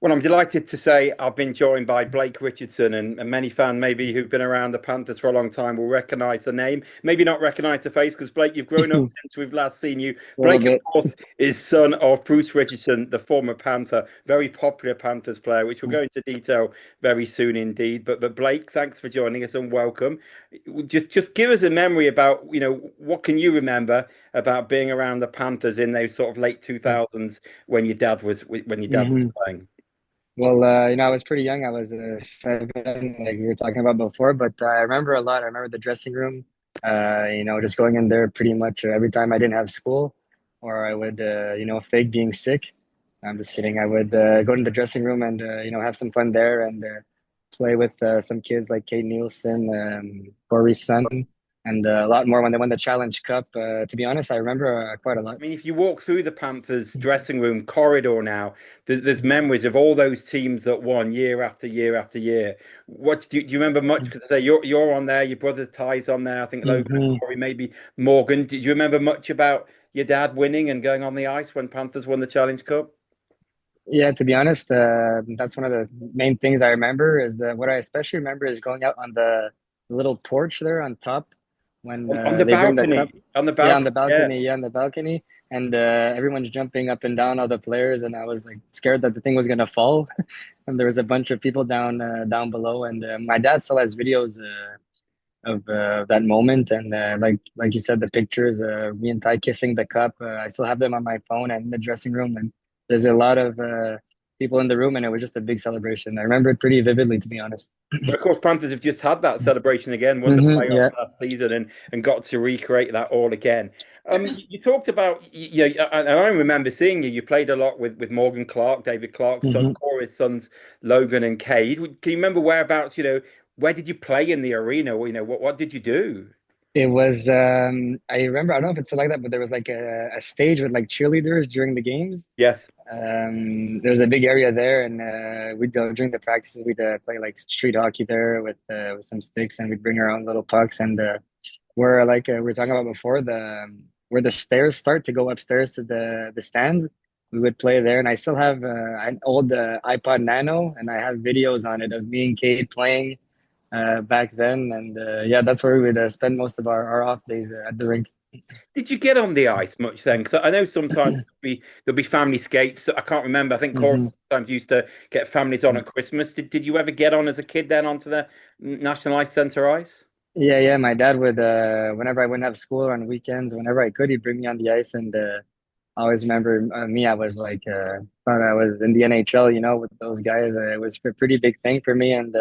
Well, I'm delighted to say I've been joined by Blake Richardson, and many fans maybe who've been around the Panthers for a long time will recognise the name, maybe not recognise the face, because Blake, you've grown up A since we've last seen you. little Blake, of bit. course, is son of Bruce Richardson, the former Panther, very popular Panthers player, which we'll go into detail very soon indeed. But Blake, thanks for joining us and welcome. Just give us a memory about, what can you remember about being around the Panthers in those sort of late 2000s when your dad was hmm playing. Well, I was pretty young. I was 7, like we were talking about before, but I remember a lot. I remember the dressing room, just going in there pretty much every time I didn't have school or I would, fake being sick. I'm just kidding. I would go to the dressing room and, have some fun there and play with some kids like Kate Nielsen, Corey's son, and a lot more when they won the Challenge Cup. To be honest, I remember quite a lot. I mean, if you walk through the Panthers dressing room corridor now, there's memories of all those teams that won year after year after year. Do you remember much? Because I say you're on there, your brother Ty's on there. I think Logan and hmm Corey, maybe Morgan. Did you remember much about your dad winning and going on the ice when Panthers won the Challenge Cup? Yeah, to be honest, that's one of the main things I remember is what I especially remember is going out on the little porch there on top when On the they bring the cup. balcony, on the Yeah, on balcony, the yeah. balcony. Yeah, on the balcony. And everyone's jumping up and down, all the players, and I was like scared that the thing was gonna fall. And there was a bunch of people down below, and my dad still has videos of that moment, and like you said, the pictures, me and Ty kissing the cup. I still have them on my phone and in the dressing room, and there's a lot of people in the room, and it was just a big celebration. I remember it pretty vividly, to be honest. But of course, Panthers have just had that celebration again, won the Yeah. playoffs last season, and got to recreate that all again. You talked about, and I remember seeing you. You played a lot with Morgan Clark, David Clark's son, hmm Corey's sons, Logan and Cade. Can you remember whereabouts? Where did you play in the arena? Or, what did you do? It was. I remember. I don't know if it's still like that, but there was like a stage with like cheerleaders during the games. Yes. There was a big area there, and we'd go during the practices. We'd play like street hockey there with some sticks, and we'd bring our own little pucks. And where like we were talking about before, the where the stairs start to go upstairs to the stands, we would play there. And I still have an old iPod Nano, and I have videos on it of me and Kate playing back then. And yeah, that's where we would spend most of our off days at the rink. Did you get on the ice much then? Because I know sometimes there'll be family skates. I can't remember. I think Corey hmm sometimes used to get families on at Christmas. Did you ever get on as a kid then onto the National Ice Centre ice? Yeah, yeah. My dad would, whenever I wouldn't have school on weekends, whenever I could, he'd bring me on the ice. And I always remember me, I was like, thought I was in the NHL, with those guys. It was a pretty big thing for me. And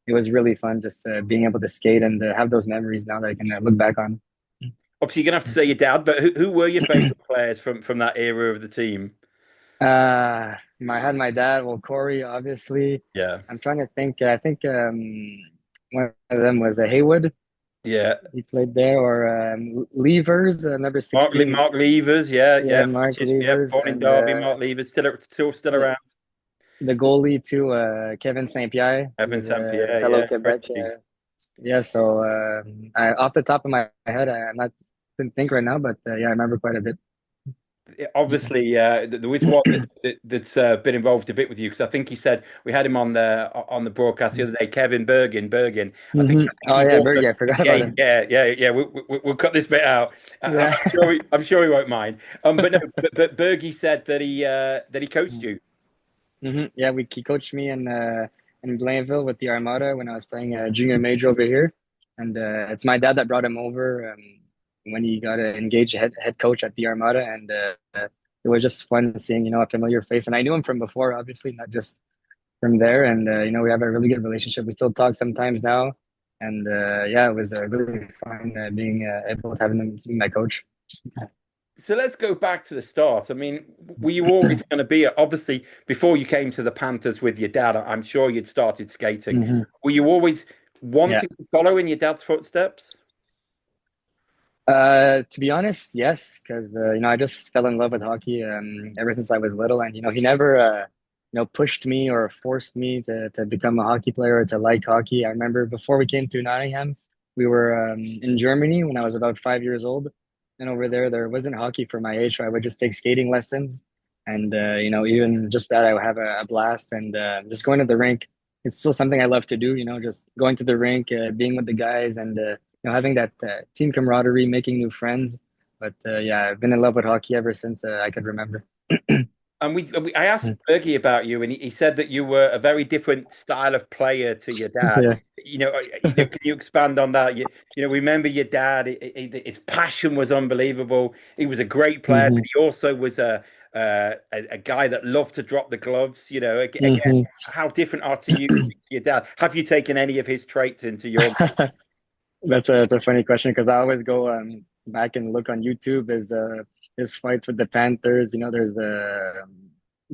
it was really fun just being able to skate and have those memories now that I can look back on. Obviously, you're gonna have to say your dad, but who were your favourite players from that era of the team? I had my dad, well, Corey, obviously. Yeah, I'm trying to think. I think one of them was a Haywood. yeah. He played there, or Levers, number Mark 16. Mark Levers, yeah, Yeah, yeah. Mark Richard, yeah, Levers, born in and Derby. Mark Levers still the around. the goalie too, Kevin St. Pierre. He Evan was St. a Pierre, fellow yeah, Quebec. Frenchie. Yeah, so off the top of my head, I'm not didn't think right now, but yeah, I remember quite a bit. Obviously, there is one that's been involved a bit with you because I think he said we had him on the broadcast the other day. Kevin Bergin. I think Oh he's yeah, also Bergie, I forgot yeah about him. yeah. We'll cut this bit out. Yeah. I'm sure he won't mind. But no, but Bergie said that he coached you. Yeah, he coached me in Blainville with the Armada when I was playing junior major over here, and it's my dad that brought him over when he got engaged head coach at the Armada, and it was just fun seeing a familiar face, and I knew him from before, obviously, not just from there, and we have a really good relationship. We still talk sometimes now, and yeah, it was really fun being able to have him to be my coach. So let's go back to the start. I mean, were you always going to be obviously before you came to the Panthers with your dad? I'm sure you'd started skating. hmm Were you always Yeah. wanting to follow in your dad's footsteps? To be honest, yes, because I just fell in love with hockey ever since I was little, and he never pushed me or forced me to become a hockey player or to like hockey. I remember before we came to Nottingham, we were in Germany when I was about 5 years old, and over there wasn't hockey for my age, so I would just take skating lessons. And even just that, I have a blast. And just going to the rink, it's still something I love to do. Just going to the rink, being with the guys, and having that team camaraderie, making new friends. But yeah, I've been in love with hockey ever since I could remember. And I asked Bergie about you, and he said that you were a very different style of player to your dad. Yeah. Can you expand on that? We remember your dad. His passion was unbelievable. He was a great player, but Hmm. he also was a guy that loved to drop the gloves. Again, Hmm. how different are to your dad? Have you taken any of his traits into your? That's a funny question because I always go back and look on YouTube his fights with the Panthers.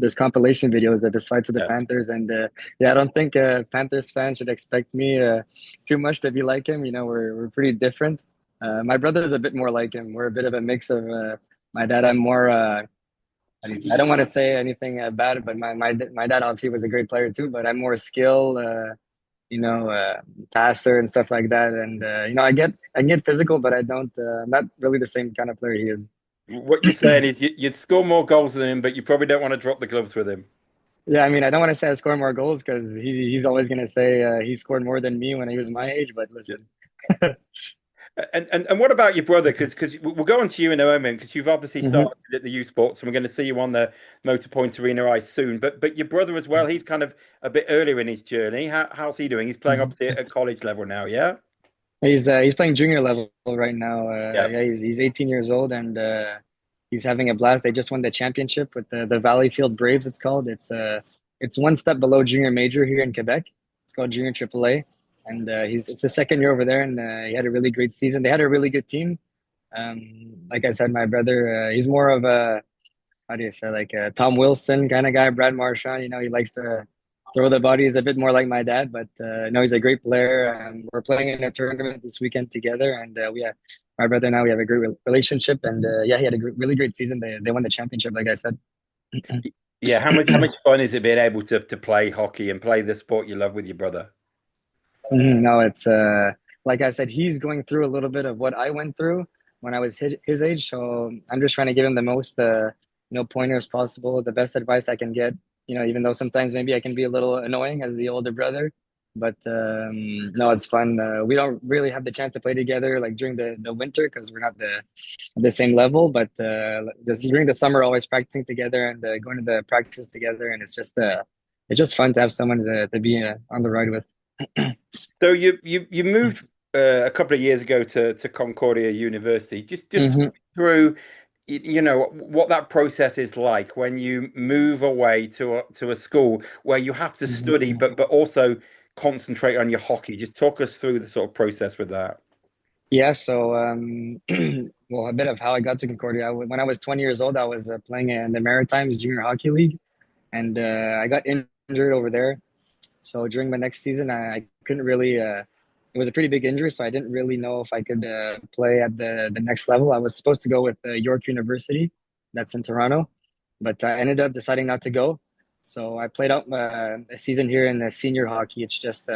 There's compilation videos of his fights with the Yeah. Panthers, and yeah, I don't think Panthers fans should expect me too much to be like him. We're pretty different. My brother is a bit more like him. We're a bit of a mix of my dad. I'm more. I don't want to say anything bad, but my dad obviously was a great player too. But I'm more skill. You know, uh, Passer and stuff like that. And I get physical, but I don't. I'm not really the same kind of player he is. What you're saying is you'd score more goals than him, but you probably don't want to drop the gloves with him. Yeah, I mean, I don't want to say I score more goals because he's always gonna say he scored more than me when he was my age. But listen, And what about your brother? Because we'll go on to you in a moment because you've obviously hmm started at the U Sports and we're going to see you on the Motor Point Arena ice soon. But your brother as well, he's kind of a bit earlier in his journey. How's he doing? He's playing obviously at college level now, yeah? he's playing junior level right now. Yeah. Yeah, he's 18 years old and he's having a blast. They just won the championship with the Valleyfield Braves. It's called. It's one step below junior major here in Quebec. It's called Junior AAA, and it's the second year over there, and he had a really great season. They had a really good team. Like I said, my brother, he's more of a how do you say like a Tom Wilson kind of guy, Brad Marchand. He likes to throw the body. He's a bit more like my dad, but no, he's a great player. We're playing in a tournament this weekend together, and my brother and I, we have a great relationship. And yeah, he had a really great season. They won the championship, like I said. Yeah, how much fun is it being able to play hockey and play the sport you love with your brother? No, it's like I said, he's going through a little bit of what I went through when I was his age. So I'm just trying to give him the most, pointers possible, the best advice I can get. Even though sometimes maybe I can be a little annoying as the older brother, but no, it's fun. We don't really have the chance to play together like during the winter because we're not the same level. But just during the summer, always practicing together and going to the practices together, and it's just fun to have someone to be on the ride with. So you moved a couple of years ago to Concordia University. Just talk hmm me through what that process is like when you move away to a school where you have to hmm study but also concentrate on your hockey. Just talk us through the sort of process with that. Yeah, so well, a bit of how I got to Concordia. When I was 20 years old, I was playing in the Maritimes Junior Hockey League, and I got injured over there. So during my next season, I couldn't really. It was a pretty big injury, so I didn't really know if I could play at the next level. I was supposed to go with York University, that's in Toronto, but I ended up deciding not to go. So I played out a season here in the senior hockey. It's just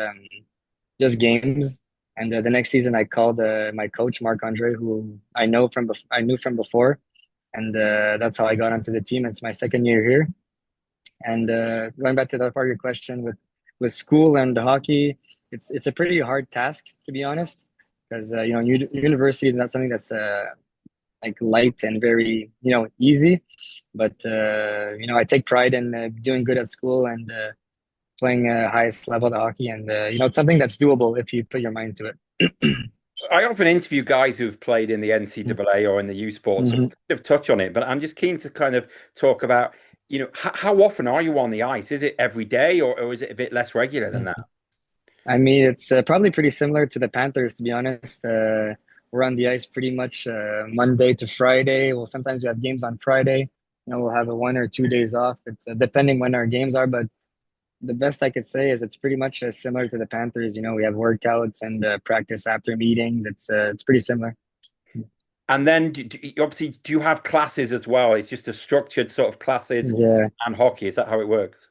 games. And the next season, I called my coach Marc Andre, who I knew from before, and that's how I got onto the team. It's my second year here. And going back to that part of your question with school and hockey, it's a pretty hard task to be honest, because university is not something that's like light and very easy. But I take pride in doing good at school and playing highest level of hockey, and it's something that's doable if you put your mind to it. I often interview guys who've played in the NCAA or in the U Sports, so we hmm kind of touch on it, but I'm just keen to kind of talk about, how often are you on the ice? Is it every day or is it a bit less regular than that? I mean, it's probably pretty similar to the Panthers, to be honest. We're on the ice pretty much Monday to Friday. Well, sometimes we have games on Friday. We'll have a 1 or 2 days off. It's depending when our games are, but the best I could say is it's pretty much similar to the Panthers. We have workouts and practice after meetings. It's pretty similar. And then obviously, do you have classes as well? It's just a structured sort of classes Yeah. and hockey. Is that how it works?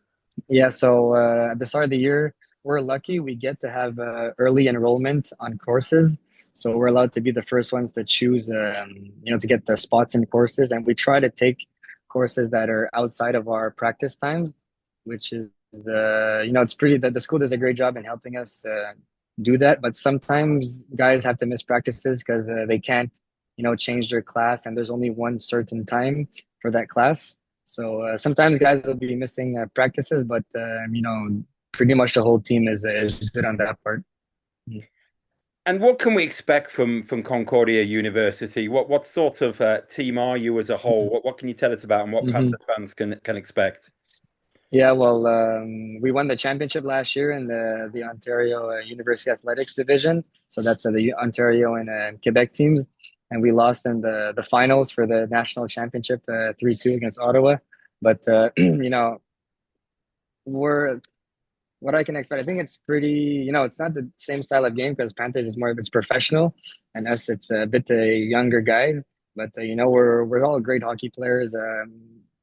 Yeah, so at the start of the year, we're lucky we get to have early enrollment on courses. So we're allowed to be the first ones to choose, to get the spots in courses. And we try to take courses that are outside of our practice times, which is it's pretty that the school does a great job in helping us do that. But sometimes guys have to miss practices because they can't, change their class, and there's only one certain time for that class. So sometimes guys will be missing practices, but pretty much the whole team is good on that part. And what can we expect from Concordia University? What sort of team are you as a whole? What can you tell us about and what Mhm. Panthers fans can expect? Yeah, well, we won the championship last year in the Ontario University Athletics division. So that's the Ontario and Quebec teams, and we lost in the finals for the national championship 3-2 against Ottawa. But we're what I can expect. I think it's pretty. It's not the same style of game because Panthers is more of it's professional, and us it's a bit younger guys. But we're all great hockey players.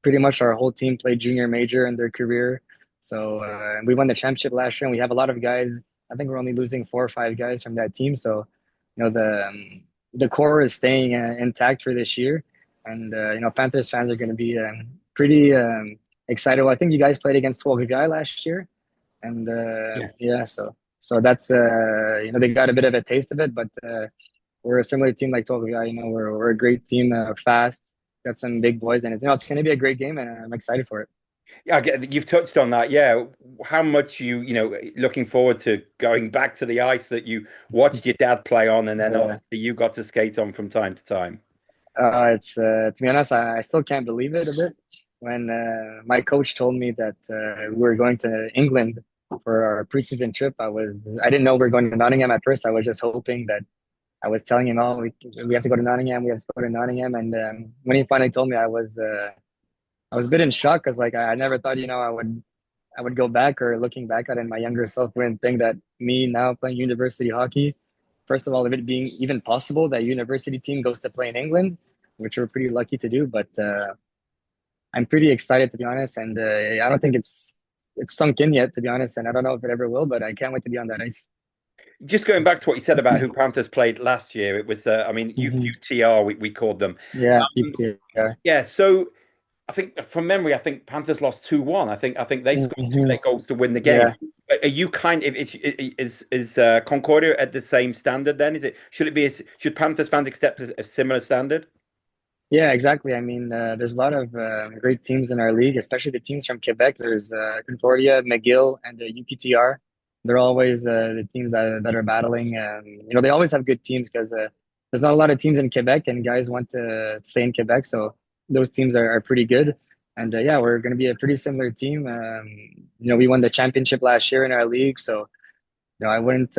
Pretty much our whole team played junior major in their career. So we won the championship last year, and we have a lot of guys. I think we're only losing 4 or 5 guys from that team. So the core is staying intact for this year, and Panthers fans are going to be pretty excited. Well, I think you guys played against 12 guy last year, and Yes. yeah, so that's they got a bit of a taste of it, but we're a similar team like 12 guy. We're a great team, fast, got some big boys, and it's going to be a great game, and I'm excited for it. Yeah, you've touched on that. Yeah, how much looking forward to going back to the ice that you watched your dad play on, and then Yeah. obviously you got to skate on from time to time. It's to be honest, I still can't believe it a bit when my coach told me that we were going to England for our preseason trip. I didn't know we were going to Nottingham at first. I was just hoping that I was telling him, oh, we have to go to Nottingham, we have to go to Nottingham. And when he finally told me, I was a bit in shock because like I never thought I would go back, or looking back at it, my younger self wouldn't think that me now playing university hockey, first of all, if it being even possible that university team goes to play in England, which we're pretty lucky to do. But I'm pretty excited to be honest, and I don't think it's sunk in yet to be honest, and I don't know if it ever will, but I can't wait to be on that ice. Just going back to what you said about who Panthers played last year, it was, I mean, Hmm. UTR, we called them. Yeah, Um, PPTR. yeah, so I think from memory, I think Panthers lost 2-1. I think they scored two Hmm. late goals to win the game. Yeah. Are you kind of is Concordia at the same standard then? Should Panthers fans accept a similar standard? Yeah, exactly. I mean, there's a lot of great teams in our league, especially the teams from Quebec. There's Concordia, McGill, and UPTR. They're always the teams that are battling. They always have good teams because there's not a lot of teams in Quebec, and guys want to stay in Quebec. So those teams are pretty good. And yeah, we're going to be a pretty similar team. We won the championship last year in our league, so I wouldn't.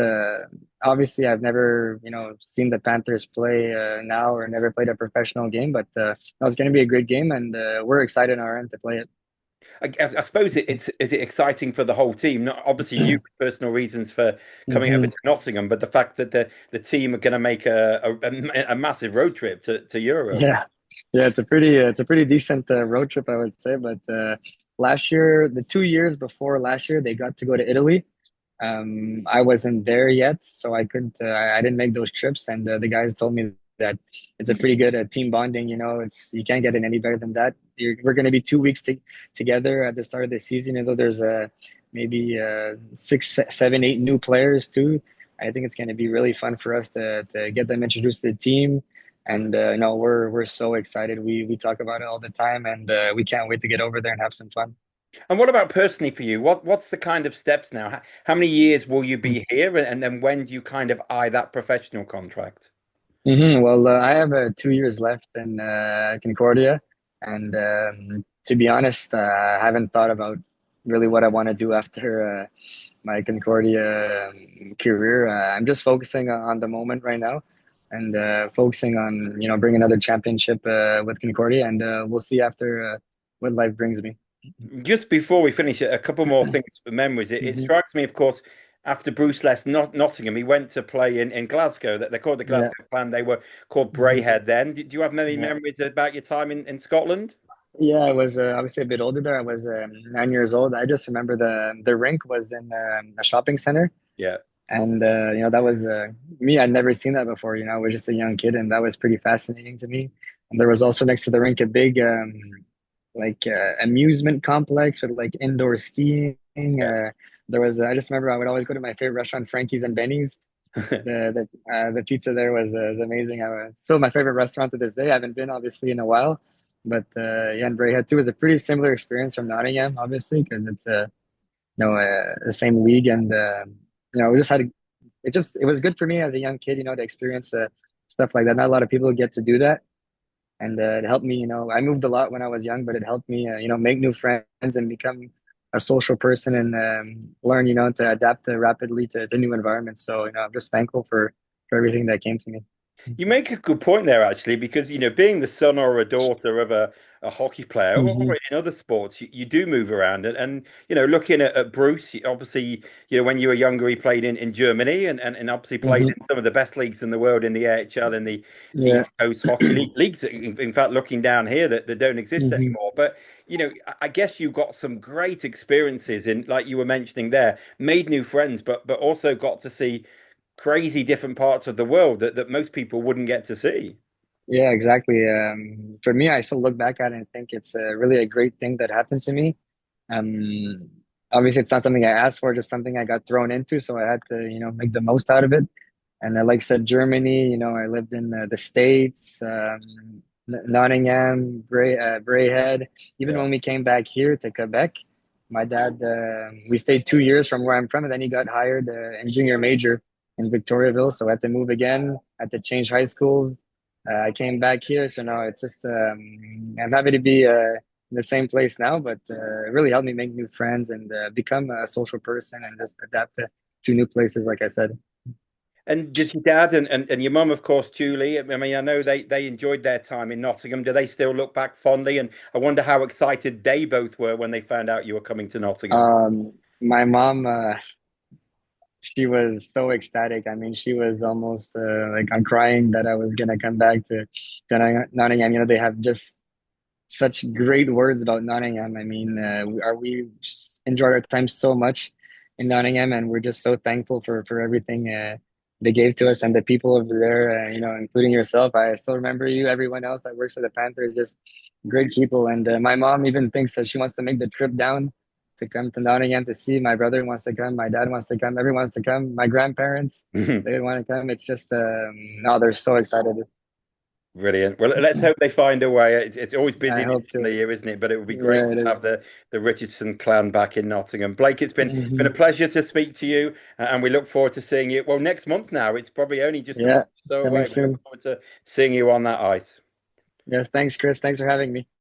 Obviously, I've never, seen the Panthers play now, or never played a professional game. But it's going to be a great game, and we're excited on our end to play it. I suppose is it exciting for the whole team? Not obviously you personal reasons for coming over Hmm. to Nottingham, but the fact that the team are going to make a massive road trip to Europe. Yeah, yeah, it's a pretty decent road trip, I would say. But last year, the 2 years before last year, they got to go to Italy. I wasn't there yet, so I couldn't. I didn't make those trips, and the guys told me that it's a pretty good team bonding. It's you can't get it any better than that. We're going to be 2 weeks together at the start of the season. There's maybe 6, 7, 8 new players too. I think it's going to be really fun for us to get them introduced to the team. And we're so excited. We talk about it all the time, and we can't wait to get over there and have some fun. And what about personally for you? What's the kind of steps now? How many years will you be here, and then when do you kind of eye that professional contract? Well, I have 2 years left in Concordia, and to be honest, I haven't thought about really what I want to do after my Concordia career. I'm just focusing on the moment right now, and focusing on bringing another championship with Concordia, and we'll see after what life brings me. Just before we finish, a couple more things for memories. It Hmm. strikes me, of course, after Bruce left Nottingham, he went to play in Glasgow. That they're called the Yeah. Glasgow Clan. They were called Hmm. Brayhead then. Do you have many Yeah. memories about your time in Scotland? Yeah, I was obviously a bit older there. I was 9 years old. I just remember the rink was in a shopping center. Yeah. And that was me. I'd never seen that before. I was just a young kid, and that was pretty fascinating to me. And there was also next to the rink a big like amusement complex with like indoor skiing. Yeah. There was I just remember I would always go to my favorite restaurant, Frankie's and Benny's. The pizza there was amazing. It's still my favorite restaurant to this day. I haven't been obviously in a while, but yeah, and Braehead too was a pretty similar experience from Nottingham, obviously, because it's the same league, and we just had it was good for me as a young kid, to experience stuff like that. Not a lot of people get to do that, and it helped me. I moved a lot when I was young, but it helped me, make new friends and become a social person and learn, to adapt rapidly to new environments. So, I'm just thankful for everything that came to me. You make a good point there, actually, because being the son or a daughter of a hockey player, or Hmm. in other sports, you do move around, and looking at Bruce, obviously, when you were younger, he played in Germany, and obviously played Hmm. in some of the best leagues in the world in the AHL, in the Yeah. East Coast Hockey League leagues. In fact, looking down here, that don't exist Hmm. anymore. But I guess you got some great experiences in, like you were mentioning there, made new friends, but also got to see crazy different parts of the world that most people wouldn't get to see. Yeah, exactly. For me, I still look back at it and think it's really a great thing that happened to me. Um, Obviously, it's not something I asked for, just something I got thrown into, so I had to, make the most out of it. And like I said, Germany, I lived in the States, Nottingham, Braehead. Even Yeah. when we came back here to Quebec, my dad, we stayed 2 years from where I'm from, and then he got hired in junior major in Victoriaville. So I had to move again, had to change high schools. I came back here, so now it's just, I'm happy to be in the same place now, but it really helped me make new friends and become a social person and just adapt to new places, like I said. And does your dad and your mum, of course, Julie? I mean, I know they enjoyed their time in Nottingham. Do they still look back fondly? And I wonder how excited they both were when they found out you were coming to Nottingham. My mom, she was so ecstatic. I mean, she was almost like I'm crying that I was gonna come back to Nottingham. They have just such great words about Nottingham. I mean, we enjoyed our time so much in Nottingham, and we're just so thankful for everything they gave to us and the people over there. Including yourself. I still remember you. Everyone else that works for the Panthers, just great people. And my mom even thinks that she wants to make the trip down to come to Nottingham to see. My brother wants to come. My dad wants to come. Everyone wants to come. My grandparents, they want to come. It's just, no, they're so excited. Brilliant. Well, let's hope they find a way. It's always I busy this hope time of to. year, isn't it? But it would be great Yeah, it to is. have the Richardson clan back in Nottingham. Blake, it's been a Hmm. pleasure to speak to you, and we look forward to seeing you. Well, next month now. It's probably only just a month Yeah, or so coming away. We look soon. forward to seeing you on that ice. Yes, thanks, Chris. Thanks for having me.